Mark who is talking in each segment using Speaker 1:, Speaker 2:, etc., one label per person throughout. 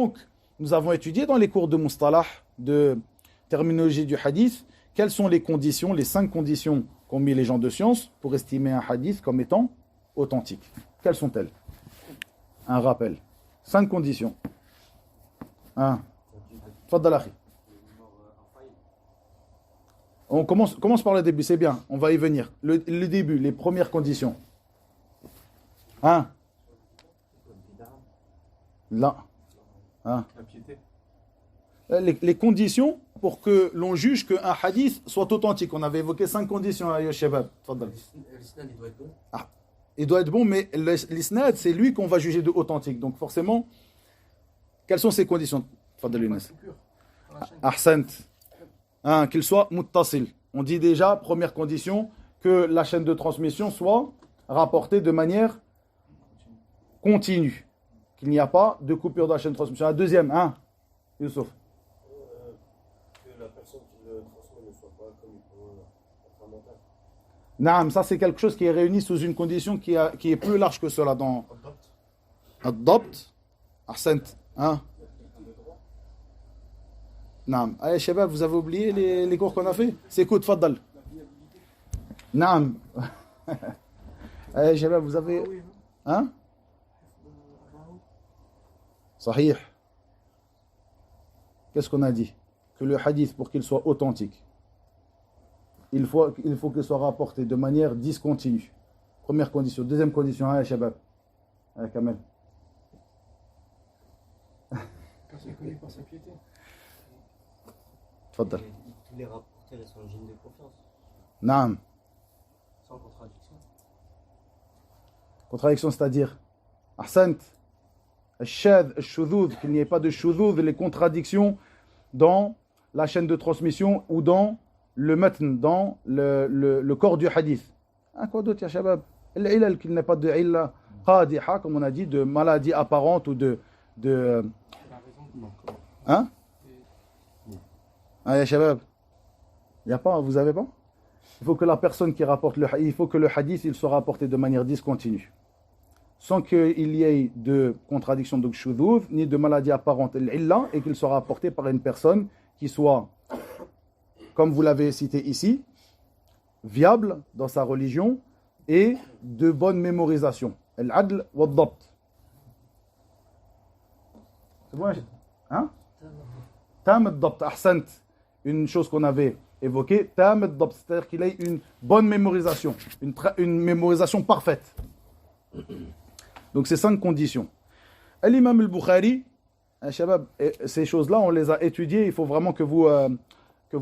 Speaker 1: donc, nous avons étudié dans les cours de Mustalah, de terminologie du hadith, quelles sont les conditions, les 5 conditions qu'ont mis les gens de science pour estimer un hadith comme étant authentique. Quelles sont-elles? Un rappel. 5 conditions. 1. Tfaddal akhi. On commence par le début, c'est bien, on va y venir. Le début, les premières conditions. 1. Là. 1.
Speaker 2: La piété.
Speaker 1: Les conditions pour que l'on juge qu'un hadith soit authentique. On avait évoqué 5 conditions à Yoshabab.
Speaker 3: L'isnad, il doit être bon.
Speaker 1: Ah, il doit être bon, mais l'isnad, c'est lui qu'on va juger de authentique. Donc forcément, quelles sont ces conditions? Ahsant. Qu'il soit muttasil. On dit déjà, première condition, que la chaîne de transmission soit rapportée de manière continue. Qu'il n'y a pas de coupure de la chaîne de transmission. La deuxième, Youssouf.
Speaker 4: Que la personne qui le transmet ne soit pas comme il faut être mental.
Speaker 1: Naam, ça c'est quelque chose qui est réuni sous une condition qui est plus large que cela dans Ad-Dabt. Ahsant. Naam. Allez, Shabab, vous avez oublié les cours qu'on a fait? C'est quoi, tfaddal. Naam. Allez, Shabab, vous avez... Sahih. Qu'est-ce qu'on a dit? Que le hadith, pour qu'il soit authentique, il faut qu'il soit rapporté de manière discontinue. Première condition. Deuxième condition, Shabab. Allez, Kamel.
Speaker 2: Personne connu par sa piété.
Speaker 1: Tfaddal.
Speaker 3: Tous les rapporteurs sont dignes de confiance.
Speaker 1: Naam.
Speaker 3: Sans contradiction.
Speaker 1: Contradiction, c'est-à-dire Ahsant. Al-shadh, al-shudhud, qu'il n'y ait pas de shudhud, les contradictions dans la chaîne de transmission ou dans le matn, dans le corps du hadith. Quoi d'autre, ya shabab? L'ilal, qu'il n'y ait pas de illa qadiha, comme on a dit, de maladie apparente ou de ya shabab? Il n'y a pas, vous avez pas? Il faut que la personne qui rapporte il faut que le hadith il soit rapporté de manière discontinue, sans qu'il y ait de contradiction de shudhud, ni de maladie apparente, l'illa, et qu'il soit rapporté par une personne qui soit, comme vous l'avez cité ici, viable dans sa religion et de bonne mémorisation. Al-adl wa ad-dabt. C'est bon, Tam ad-dabt, ahsant. Une chose qu'on avait évoquée, tam ad-dabt, c'est-à-dire qu'il ait une bonne mémorisation, une mémorisation parfaite. Donc c'est 5 conditions. L'imam al-Bukhari, shabab, ces choses-là, on les a étudiées, il faut vraiment que vous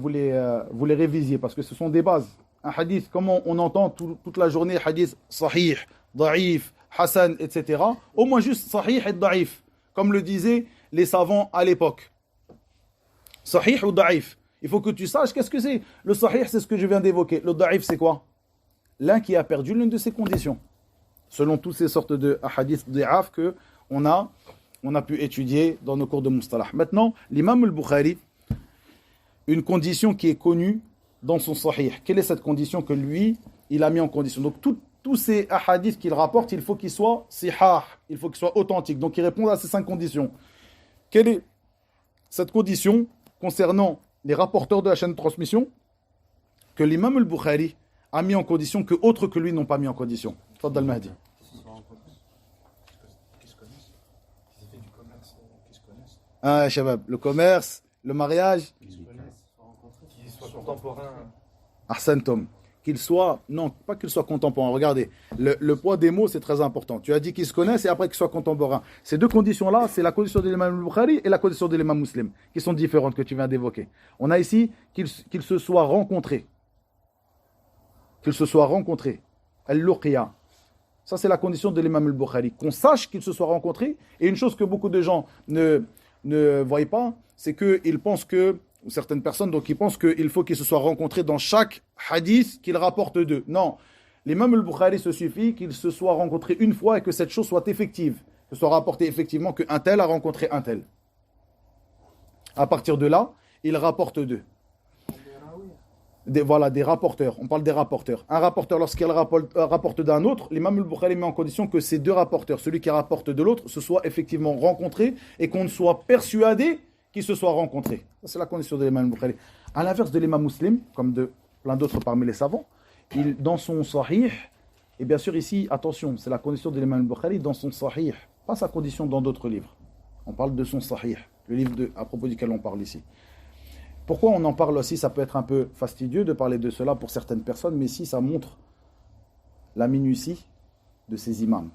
Speaker 1: les révisiez, parce que ce sont des bases. Un hadith, comment on entend toute la journée, hadith sahih, da'if, hasan, etc. Au moins juste sahih et da'if, comme le disaient les savants à l'époque. Sahih ou da'if. Il faut que tu saches qu'est-ce que c'est. Le sahih, c'est ce que je viens d'évoquer. Le da'if, c'est quoi? L'un qui a perdu l'une de ces conditions. Selon toutes ces sortes de hadiths da'af que on a pu étudier dans nos cours de Mustalah. Maintenant, l'imam al-Bukhari, une condition qui est connue dans son sahih. Quelle est cette condition que lui, il a mis en condition? Donc, tous ces hadiths qu'il rapporte, il faut qu'ils soient sihah, il faut qu'ils soient authentiques. Donc, il répond à ces 5 conditions. Quelle est cette condition concernant les rapporteurs de la chaîne de transmission que l'imam al-Bukhari a mis en condition que autres que lui n'ont pas mis en condition? Tfaddal Mahdi. Shabab, le commerce, le mariage,
Speaker 2: Qu'ils soient contemporains.
Speaker 1: Ahsantum. Qu'il soit, non, pas qu'il soit contemporain. Regardez, le poids des mots, c'est très important. Tu as dit qu'ils se connaissent et après qu'ils soient contemporains. Ces 2 conditions-là, c'est la condition de l'imam al-Bukhari et la condition de l'imam Muslim, qui sont différentes que tu viens d'évoquer. On a ici qu'ils se soient rencontrés. Qu'ils se soient rencontrés. Al-Luqya. Ça, c'est la condition de l'imam al-Bukhari. Qu'on sache qu'ils se soient rencontrés. Et une chose que beaucoup de gens ne voient pas, c'est qu'ils pensent que, ou certaines personnes, donc ils pensent qu'il faut qu'ils se soient rencontrés dans chaque hadith qu'ils rapportent d'eux. Non. L'imam al-Bukhari se suffit qu'ils se soient rencontrés une fois et que cette chose soit effective. Que soit rapporté effectivement qu'un tel a rencontré un tel. À partir de là, il rapporte d'eux. Voilà, des rapporteurs. On parle des rapporteurs. Un rapporteur, lorsqu'il rapporte d'un autre, l'imam al-Bukhari met en condition que ces deux rapporteurs, celui qui rapporte de l'autre, se soient effectivement rencontrés et qu'on ne soit persuadé qu'ils se soient rencontrés. Ça, c'est la condition de l'imam al-Bukhari. À l'inverse de l'imam Muslim, comme de plein d'autres parmi les savants, dans son sahih, et bien sûr ici, attention, c'est la condition de l'imam al-Bukhari dans son sahih, pas sa condition dans d'autres livres. On parle de son sahih, le livre à propos duquel on parle ici. Pourquoi on en parle aussi? Ça peut être un peu fastidieux de parler de cela pour certaines personnes, mais si ça montre la minutie de ces imams.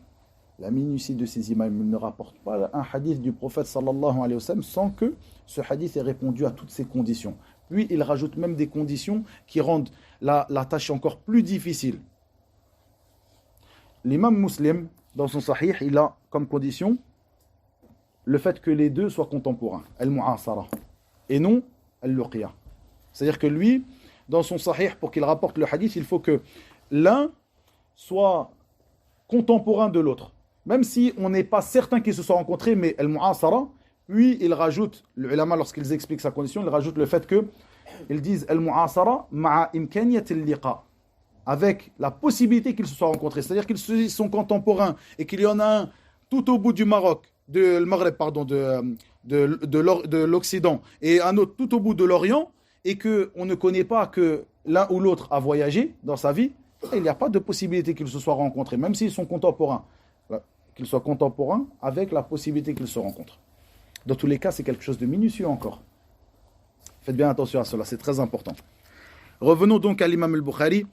Speaker 1: La minutie de ces imams, ils ne rapportent pas un hadith du prophète sallallahu alayhi wa sallam sans que ce hadith ait répondu à toutes ces conditions. Puis il rajoute même des conditions qui rendent la tâche encore plus difficile. L'imam Muslim, dans son sahih, il a comme condition le fait que les deux soient contemporains, al-mu'asara, et non al-luqya. C'est-à-dire que lui, dans son sahih, pour qu'il rapporte le hadith, il faut que l'un soit contemporain de l'autre. Même si on n'est pas certain qu'ils se soient rencontrés, mais al-mu'asara, puis il rajoute, le ulama, lorsqu'ils expliquent sa condition, il rajoute le fait que ils disent al-mu'asara ma'a imkaniyat al-liqa, avec la possibilité qu'ils se soient rencontrés. C'est-à-dire qu'ils sont contemporains et qu'il y en a un tout au bout du Maroc, de l'Occident, et un autre tout au bout de l'Orient, et qu'on ne connaît pas que l'un ou l'autre a voyagé dans sa vie, il n'y a pas de possibilité qu'ils se soient rencontrés, même s'ils sont contemporains. Qu'ils soient contemporains avec la possibilité qu'ils se rencontrent. Dans tous les cas, c'est quelque chose de minutieux encore. Faites bien attention à cela, c'est très important. Revenons donc à l'imam al-Bukhari.